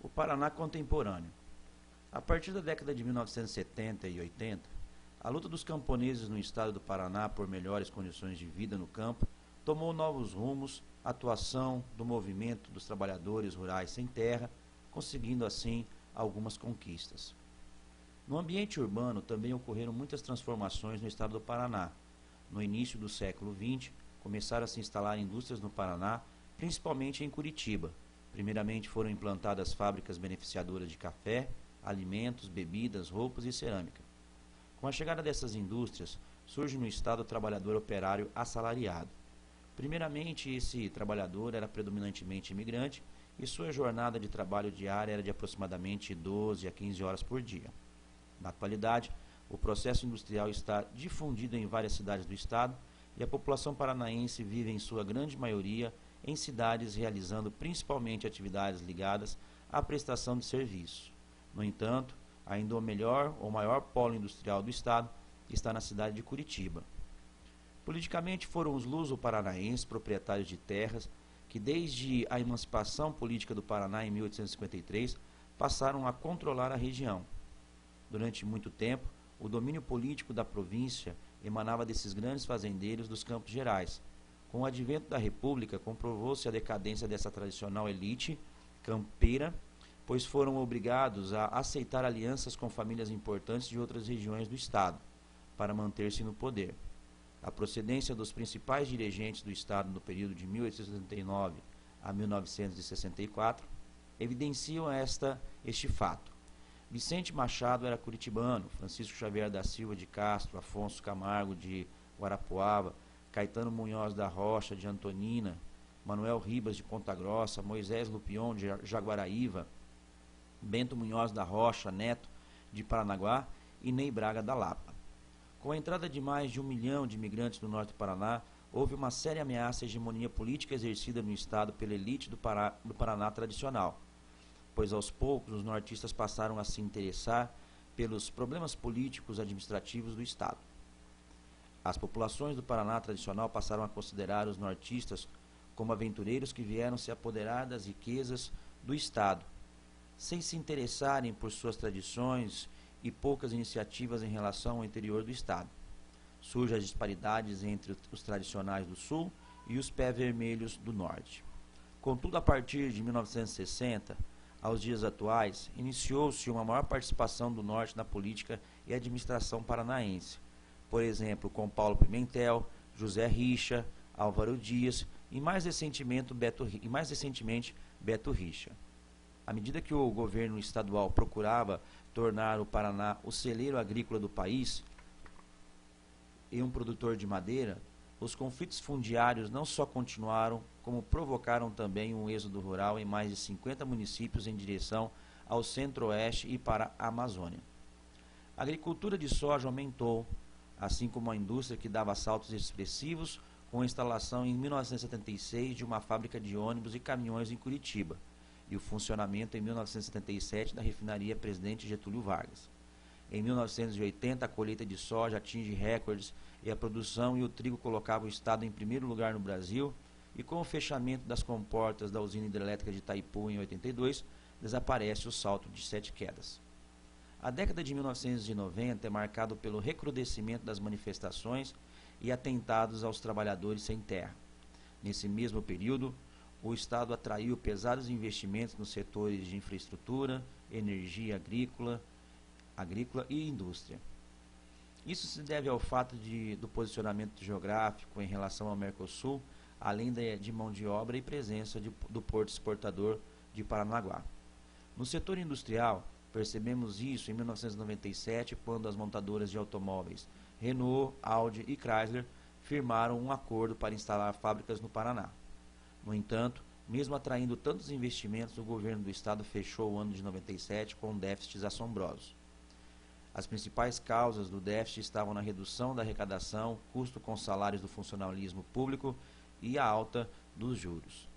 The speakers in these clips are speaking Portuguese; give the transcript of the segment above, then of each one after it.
O Paraná contemporâneo. A partir da década de 1970 e 80, a luta dos camponeses no estado do Paraná por melhores condições de vida no campo tomou novos rumos, a atuação do movimento dos trabalhadores rurais sem terra, conseguindo assim algumas conquistas. No ambiente urbano também ocorreram muitas transformações no estado do Paraná. No início do século XX, começaram a se instalar indústrias no Paraná, principalmente em Curitiba. Primeiramente foram implantadas fábricas beneficiadoras de café, alimentos, bebidas, roupas e cerâmica. Com a chegada dessas indústrias, surge no estado o trabalhador operário assalariado. Primeiramente, esse trabalhador era predominantemente imigrante e sua jornada de trabalho diária era de aproximadamente 12 a 15 horas por dia. Na atualidade, o processo industrial está difundido em várias cidades do estado e a população paranaense vive em sua grande maioria em cidades realizando principalmente atividades ligadas à prestação de serviços. No entanto, ainda o melhor ou maior polo industrial do estado está na cidade de Curitiba. Politicamente foram os luso-paranaenses proprietários de terras que desde a emancipação política do Paraná em 1853 passaram a controlar a região. Durante muito tempo, o domínio político da província emanava desses grandes fazendeiros dos Campos Gerais. Com o advento da República, comprovou-se a decadência dessa tradicional elite campeira, pois foram obrigados a aceitar alianças com famílias importantes de outras regiões do estado, para manter-se no poder. A procedência dos principais dirigentes do estado no período de 1869 a 1964 evidenciam este fato. Vicente Machado era curitibano, Francisco Xavier da Silva de Castro, Afonso Camargo de Guarapuava, Caetano Munhoz da Rocha de Antonina, Manuel Ribas de Ponta Grossa, Moisés Lupion de Jaguaraíva, Bento Munhoz da Rocha Neto de Paranaguá e Ney Braga da Lapa. Com a entrada de mais de 1 milhão de imigrantes no norte do Paraná, houve uma séria ameaça à hegemonia política exercida no estado pela elite do Paraná tradicional, pois aos poucos os nortistas passaram a se interessar pelos problemas políticos administrativos do estado. As populações do Paraná tradicional passaram a considerar os nortistas como aventureiros que vieram se apoderar das riquezas do estado, sem se interessarem por suas tradições e poucas iniciativas em relação ao interior do estado. Surgem as disparidades entre os tradicionais do sul e os pé vermelhos do norte. Contudo, a partir de 1960, aos dias atuais, iniciou-se uma maior participação do norte na política e administração paranaense. Por exemplo, com Paulo Pimentel, José Richa, Álvaro Dias e mais recentemente Beto Richa. À medida que o governo estadual procurava tornar o Paraná o celeiro agrícola do país e um produtor de madeira, os conflitos fundiários não só continuaram, como provocaram também um êxodo rural em mais de 50 municípios em direção ao centro-oeste e para a Amazônia. A agricultura de soja aumentou, assim como a indústria que dava saltos expressivos com a instalação em 1976 de uma fábrica de ônibus e caminhões em Curitiba e o funcionamento em 1977 da refinaria Presidente Getúlio Vargas. Em 1980, a colheita de soja atinge recordes e a produção e o trigo colocavam o estado em primeiro lugar no Brasil, e com o fechamento das comportas da usina hidrelétrica de Itaipu em 82, desaparece o salto de 7 quedas. A década de 1990 é marcada pelo recrudescimento das manifestações e atentados aos trabalhadores sem terra. Nesse mesmo período, o Estado atraiu pesados investimentos nos setores de infraestrutura, energia agrícola e indústria. Isso se deve ao fato do posicionamento geográfico em relação ao Mercosul, além de mão de obra e presença do porto exportador de Paranaguá. No setor industrial, percebemos isso em 1997, quando as montadoras de automóveis Renault, Audi e Chrysler firmaram um acordo para instalar fábricas no Paraná. No entanto, mesmo atraindo tantos investimentos, o governo do estado fechou o ano de 97 com déficits assombrosos. As principais causas do déficit estavam na redução da arrecadação, custo com salários do funcionalismo público e a alta dos juros.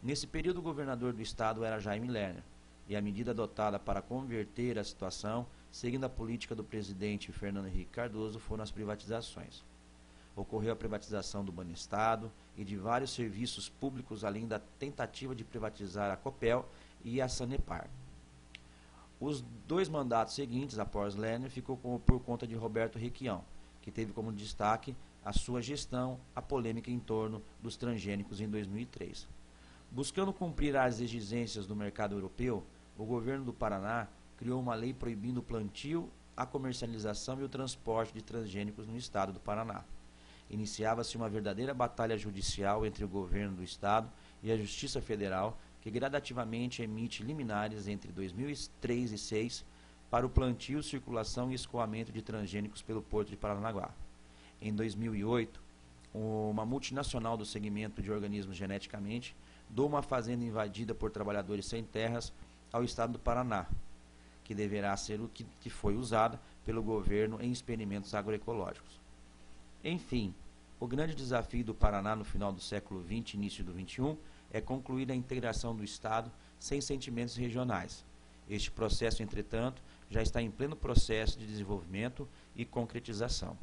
Nesse período, o governador do estado era Jaime Lerner, e a medida adotada para converter a situação, seguindo a política do presidente Fernando Henrique Cardoso, foram as privatizações. Ocorreu a privatização do Banestado e de vários serviços públicos, além da tentativa de privatizar a Copel e a Sanepar. Os 2 mandatos seguintes, após Lerner, ficou por conta de Roberto Requião, que teve como destaque a sua gestão, a polêmica em torno dos transgênicos em 2003. Buscando cumprir as exigências do mercado europeu, o governo do Paraná criou uma lei proibindo o plantio, a comercialização e o transporte de transgênicos no estado do Paraná. Iniciava-se uma verdadeira batalha judicial entre o governo do estado e a Justiça Federal, que gradativamente emite liminares entre 2003 e 2006 para o plantio, circulação e escoamento de transgênicos pelo Porto de Paranaguá. Em 2008, uma multinacional do segmento de organismos geneticamente doou uma fazenda invadida por trabalhadores sem terras ao estado do Paraná, que deverá ser o que foi usada pelo governo em experimentos agroecológicos. Enfim, o grande desafio do Paraná no final do século XX e início do XXI é concluir a integração do Estado sem sentimentos regionais. Este processo, entretanto, já está em pleno processo de desenvolvimento e concretização.